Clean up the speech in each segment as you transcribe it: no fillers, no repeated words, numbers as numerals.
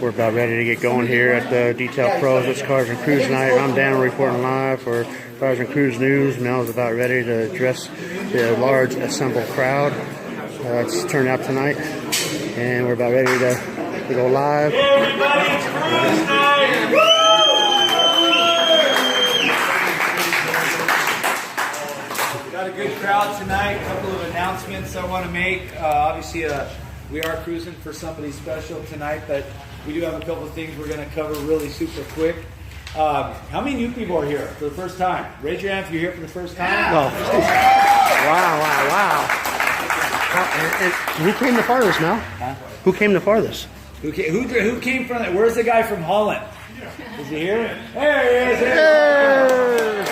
We're about ready to get going here at the Detail Pros. It's Cars and Cruise night. I'm Dan reporting live for Cars and Cruise News. Mel's about ready to address the large assembled crowd. It's turned out tonight, and we're about ready to go live. Hey everybody, it's Cruise night! Woo! Got a good crowd tonight. A couple of announcements I want to make. Obviously, we are cruising for somebody special tonight, but we do have a couple of things we're going to cover really super quick. How many new people are here for the first time? Raise your hand if you're here for the first time. Oh. Wow. And who came the farthest now? Huh? Who came the farthest? Who came from it? Where's the guy from Holland? Is he here? There he is. Hey!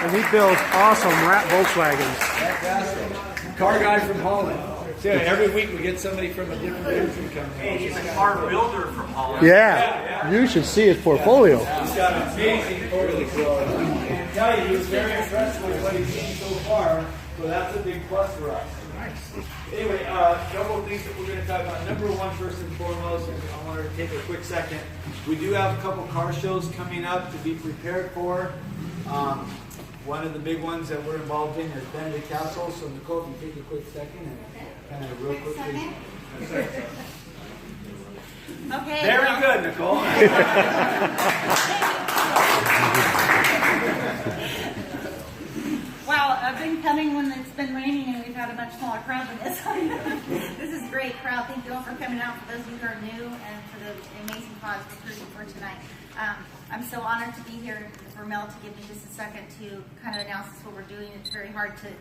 And he builds awesome rat Volkswagens. Fantastic. Car guy from Holland. So every week we get somebody from a different country coming. He's a car builder from Holland. Yeah. You should see his portfolio. He's got an amazing portfolio. And I tell you, he was very impressed with what he's seen so far. So that's a big plus for us. Nice. Anyway, a couple of things that we're going to talk about. Number one, first and foremost, and I wanted to take a quick second. We do have a couple car shows coming up to be prepared for. One of the big ones that we're involved in is Benedict Castle. So Nicole, if you take a quick second and kind of real quickly. Okay. Very good, Nicole. Wow, I've been coming when it's been raining and we've had a much smaller crowd than this. This is a great crowd. Thank you all for coming out, for those of you who are new, and for the amazing cause we're cruising for tonight. I'm so honored to be here for Mel to give me just a second to kind of announce what we're doing. It's very hard to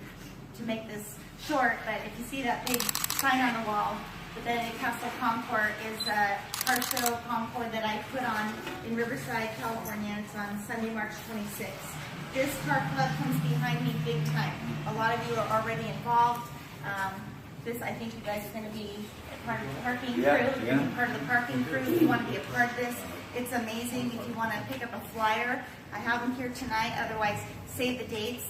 make this short, but if you see that big sign on the wall, the Benedict Castle Concours is a car show Concours that I put on in Riverside, California. It's on Sunday, March 26th. This car club comes behind me big time. A lot of you are already involved. I think you guys are going to be part of the parking crew. You're going to be part of the parking crew. If you want to be a part of this, it's amazing. If you want to pick up a flyer, I have them here tonight. Otherwise, save the dates.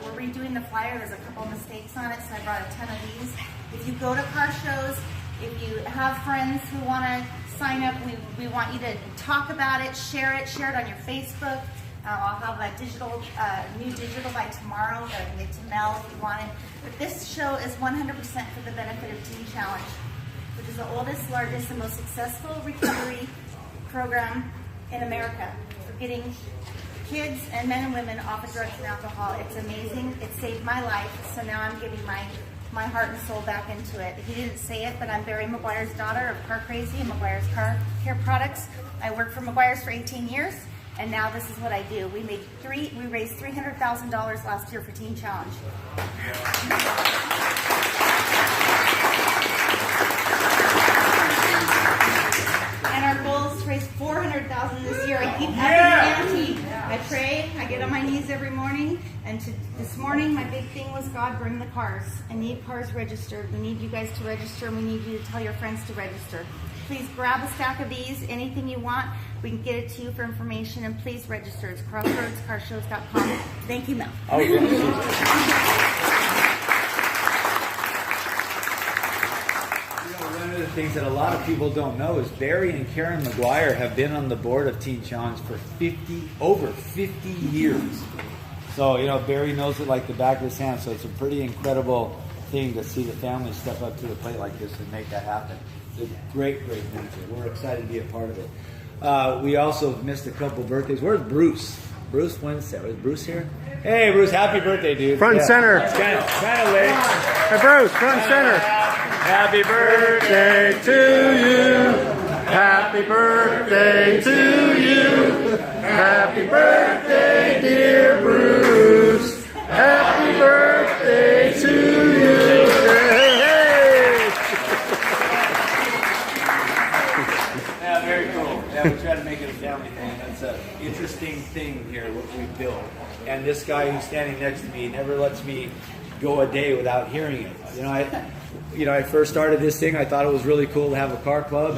We're redoing the flyer. There's a couple of mistakes on it, so I brought a ton of these. If you go to car shows, if you have friends who want to sign up, we want you to talk about it, share it on your Facebook. I'll have a new digital by tomorrow that I can get to Mel if you want it. But this show is 100% for the benefit of Teen Challenge, which is the oldest, largest, and most successful recovery program in America for getting kids and men and women off of drugs and alcohol. It's amazing. It saved my life, so now I'm giving my heart and soul back into it. He didn't say it, but I'm Barry McGuire's daughter of Car Crazy and McGuire's Car Care Products. I worked for McGuire's for 18 years. And now this is what I do. We raised $300,000 last year for Teen Challenge. And our goal is to raise $400,000 this year. I keep having the ante. I pray. I get on my knees every morning. And this morning, my big thing was, God, bring the cars. I need cars registered. We need you guys to register. We need you to tell your friends to register. Please grab a stack of these. Anything you want, we can get it to you for information. And please register. It's crossroadscarshows.com. Thank you, Mel. Oh, yeah. One of the things that a lot of people don't know is Barry and Karen McGuire have been on the board of Teen Challenge for over 50 years. So, Barry knows it like the back of his hand. So it's a pretty incredible thing to see the family step up to the plate like this and make that happen. It's a great venture. We're excited to be a part of it. We also missed a couple birthdays. Where's Bruce? Bruce Wednesday. Is Bruce here? Hey, Bruce, happy birthday, dude. Front center. It's kind of late. Hey, Bruce, front center. Happy birthday to you. Happy birthday to you. Happy birthday, dear Bruce. Happy birthday to you. Yeah, very cool. Yeah, we try to make it a family thing. That's an interesting thing here, what we built. And this guy who's standing next to me never lets me go a day without hearing it. I first started this thing. I thought it was really cool to have a car club,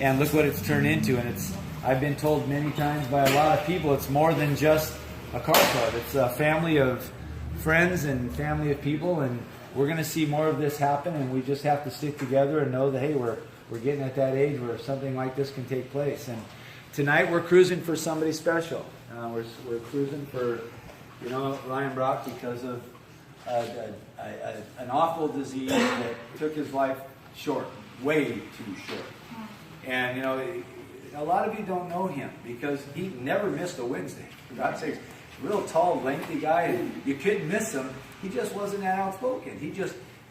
and look what it's turned into. And I've been told many times by a lot of people, it's more than just a car club. It's a family of friends and family of people, and we're going to see more of this happen. And we just have to stick together and know that, hey, we're we're getting at that age where something like this can take place. And tonight we're cruising for somebody special. We're cruising for, Ryan Brock because of an awful disease that took his life short, way too short. And, a lot of you don't know him because he never missed a Wednesday. For God's sakes, real tall, lengthy guy, and you couldn't miss him. He just wasn't that outspoken.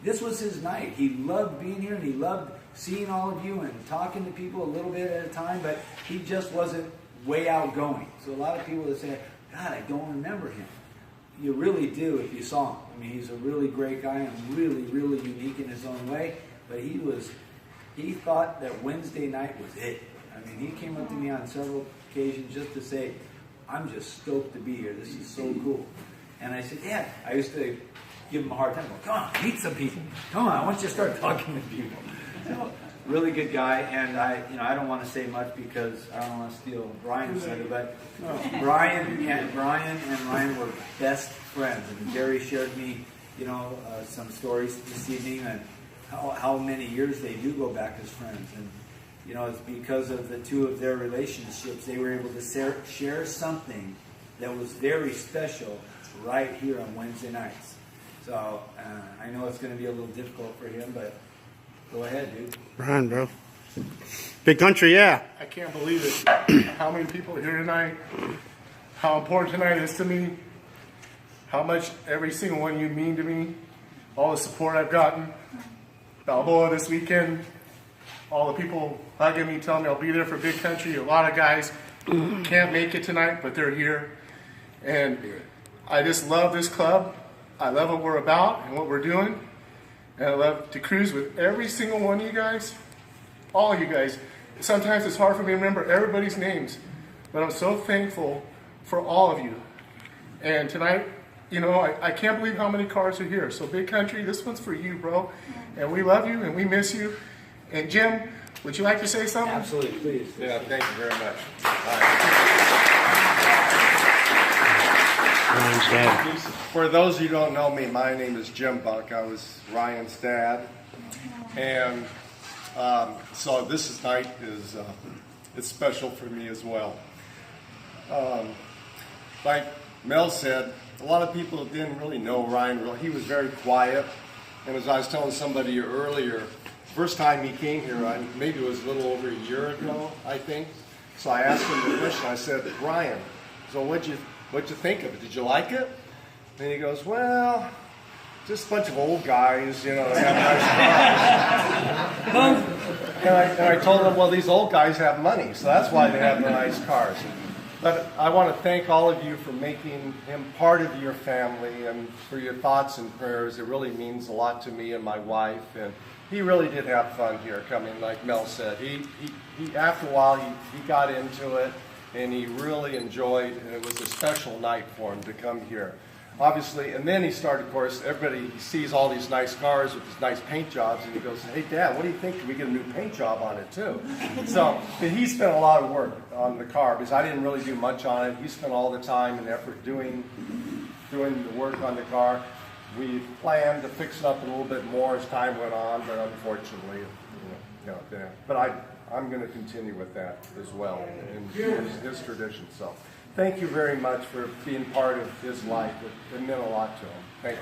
This was his night. He loved being here and he loved seeing all of you and talking to people a little bit at a time, but he just wasn't way outgoing. So a lot of people that say, God, I don't remember him. You really do if you saw him. I mean, he's a really great guy and really, really unique in his own way, but he thought that Wednesday night was it. I mean, he came up to me on several occasions just to say, I'm just stoked to be here. This is so cool. And I said, yeah. I used to give him a hard time. Come on, meet some people. Come on, I want you to start talking to people. So, really good guy. And I don't want to say much because I don't want to steal Brian's thunder, but Brian and Ryan were best friends. And Gary shared me, some stories this evening and how many years they do go back as friends. And it's because of the two of their relationships, they were able to share something that was very special right here on Wednesday nights. So I know it's going to be a little difficult for him, but go ahead, dude. Ryan, bro. Big country, yeah. I can't believe it. How many people are here tonight? How important tonight is to me. How much every single one of you mean to me. All the support I've gotten. Balboa this weekend. All the people hugging me, telling me I'll be there for Big Country. A lot of guys can't make it tonight, but they're here. And I just love this club. I love what we're about and what we're doing. And I love to cruise with every single one of you guys. All of you guys. Sometimes it's hard for me to remember everybody's names. But I'm so thankful for all of you. And tonight, I can't believe how many cars are here. So Big Country, this one's for you, bro. And we love you and we miss you. And Jim, would you like to say something? Absolutely, please. Yeah, thank you very much. Ryan's dad. For those who don't know me, my name is Jim Buck. I was Ryan's dad. And so this night is it's special for me as well. Like Mel said, a lot of people didn't really know Ryan. He was very quiet. And as I was telling somebody earlier, first time he came here, maybe it was a little over a year ago, I think. So I asked him the question. I said, Ryan, so what'd you think of it? Did you like it? And he goes, well, just a bunch of old guys, they have nice cars. and I told him, well, these old guys have money, so that's why they have the nice cars. But I want to thank all of you for making him part of your family and for your thoughts and prayers. It really means a lot to me and my wife. And he really did have fun here coming, like Mel said. He after a while, he got into it, and he really enjoyed, and it was a special night for him to come here. Obviously, and then he started, of course, he sees all these nice cars with these nice paint jobs, and he goes, hey, Dad, what do you think? Can we get a new paint job on it, too? So he spent a lot of work on the car, because I didn't really do much on it. He spent all the time and effort doing the work on the car. We planned to fix it up a little bit more as time went on, but unfortunately, but I'm going to continue with that as well in his tradition. So thank you very much for being part of his life. It meant a lot to him. Thank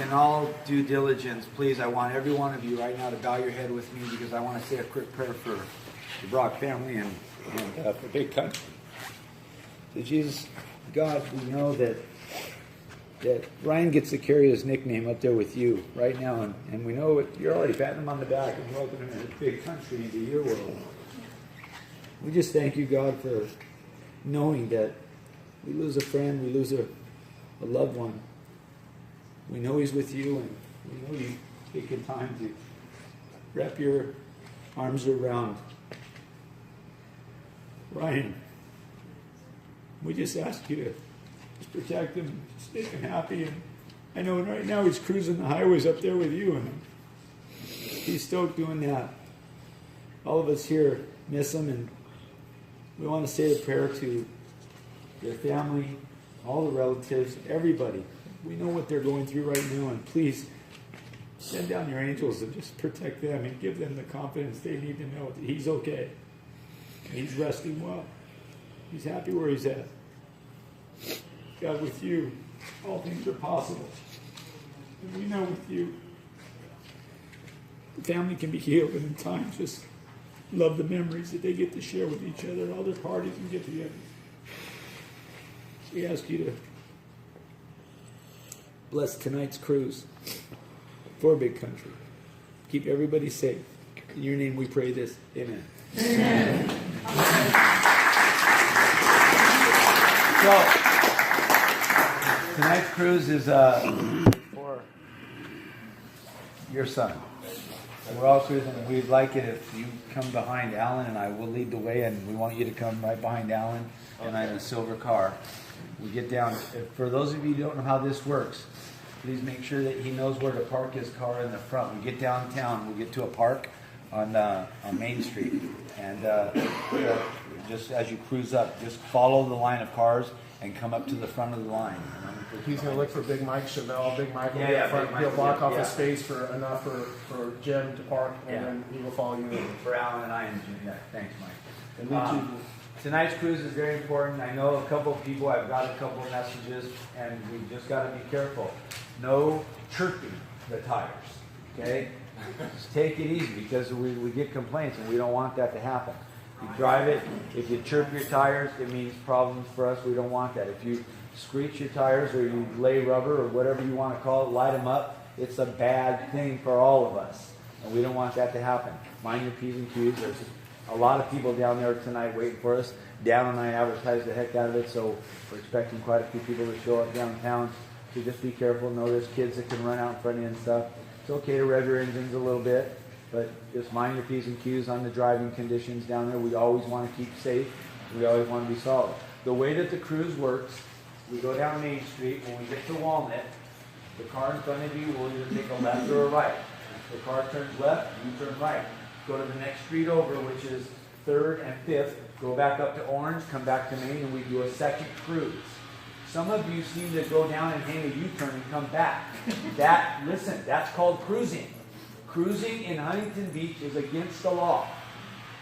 In all due diligence, please, I want every one of you right now to bow your head with me because I want to say a quick prayer for the Brock family and for Big Country. So Jesus, God, we know that Ryan gets to carry his nickname up there with you right now, and we know you're already patting him on the back and welcoming him to Big Country into your world. We just thank you, God, for knowing that we lose a friend, we lose a loved one. We know he's with you, and we know you taking time to wrap your arms around Ryan. We just ask you to just protect him, stay happy. And I know right now he's cruising the highways up there with you, and he's stoked doing that. All of us here miss him, and we want to say a prayer to their family, all the relatives, everybody. We know what they're going through right now, and please send down your angels and just protect them and give them the confidence they need to know that he's okay. He's resting well. He's happy where he's at. God, with you, all things are possible. And we know with you, the family can be healed, and in time, just love the memories that they get to share with each other at all their parties and get-togethers. We ask you to bless tonight's cruise for Big Country. Keep everybody safe. In your name we pray this. Amen. Amen. So, tonight's cruise is for your son. We're all cruising, and we'd like it if you come behind Alan, and I will lead the way, and we want you to come right behind Alan and I in a silver car. We get down. For those of you who don't know how this works, please make sure that he knows where to park his car in the front. We get downtown, we get to a park on Main Street, and just as you cruise up, just follow the line of cars and come up to the front of the line. He's going to look for Big Mike Chevelle. Big Mike will Yeah, be yeah, up front. Big Mike He'll block will- off yeah. the space for enough for Jim to park, and Yeah. then he will follow you in. For Alan and I, and Jim. Yeah, thanks, Mike. And we too. Tonight's cruise is very important. I know a couple of people, I've got a couple of messages, and we just got to be careful. No chirping the tires, okay? Just take it easy, because we get complaints, and we don't want that to happen. You drive it, if you chirp your tires, it means problems for us. We don't want that. If you screech your tires, or you lay rubber, or whatever you want to call it, light them up, it's a bad thing for all of us, and we don't want that to happen. Mind your P's and Q's. There's a lot of people down there tonight waiting for us. Dan and I advertised the heck out of it, so we're expecting quite a few people to show up downtown. So just be careful. Know there's kids that can run out in front of you and stuff. It's okay to rev your engines a little bit, but just mind your P's and Q's on the driving conditions down there. We always want to keep safe. We always want to be solid. The way that the cruise works, we go down Main Street. When we get to Walnut, the car in front of you will either take a left or a right. If the car turns left, you turn right. Go to the next street over, which is 3rd and 5th. Go back up to Orange, come back to Main, and we do a second cruise. Some of you seem to go down and hang a U-turn and come back. Listen, that's called cruising. Cruising in Huntington Beach is against the law.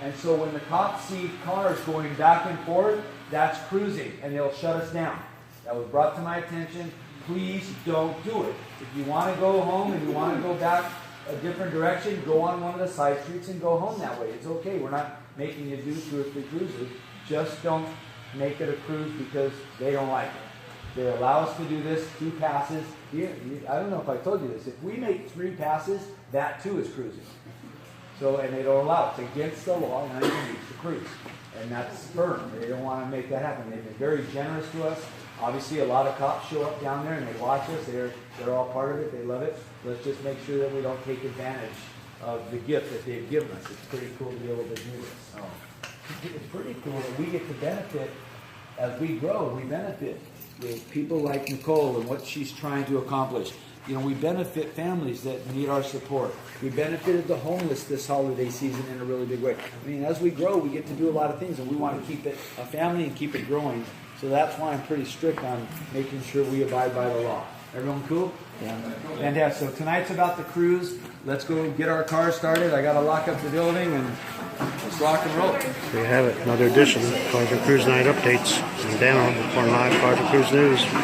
And so when the cops see cars going back and forth, that's cruising, and they'll shut us down. That was brought to my attention. Please don't do it. If you want to go home and you want to go back a different direction, go on one of the side streets and go home that way. It's okay. We're not making you do 2 or 3 cruises. Just don't make it a cruise because they don't like it. They allow us to do this, 2 passes. I don't know if I told you this. If we make 3 passes, that too is cruising. So, and they don't allow it. It's against the law in Huntington Beach to cruise. And that's firm. They don't want to make that happen. They've been very generous to us. Obviously, a lot of cops show up down there and they watch us. They're all part of it. They love it. Let's just make sure that we don't take advantage of the gift that they've given us. It's pretty cool to be able to do this. So, it's pretty cool that we get to benefit as we grow. We benefit with people like Nicole and what she's trying to accomplish. You know, we benefit families that need our support. We benefited the homeless this holiday season in a really big way. I mean, as we grow, we get to do a lot of things, and we want to keep it a family and keep it growing. So that's why I'm pretty strict on making sure we abide by the law. Everyone cool? Yeah. Fantastic. So tonight's about the cruise. Let's go get our car started. I got to lock up the building, and let's rock and roll. There you have it. Another edition of Cars and Cruise Night Updates. I'm Dan reporting live Cars and Cruise News for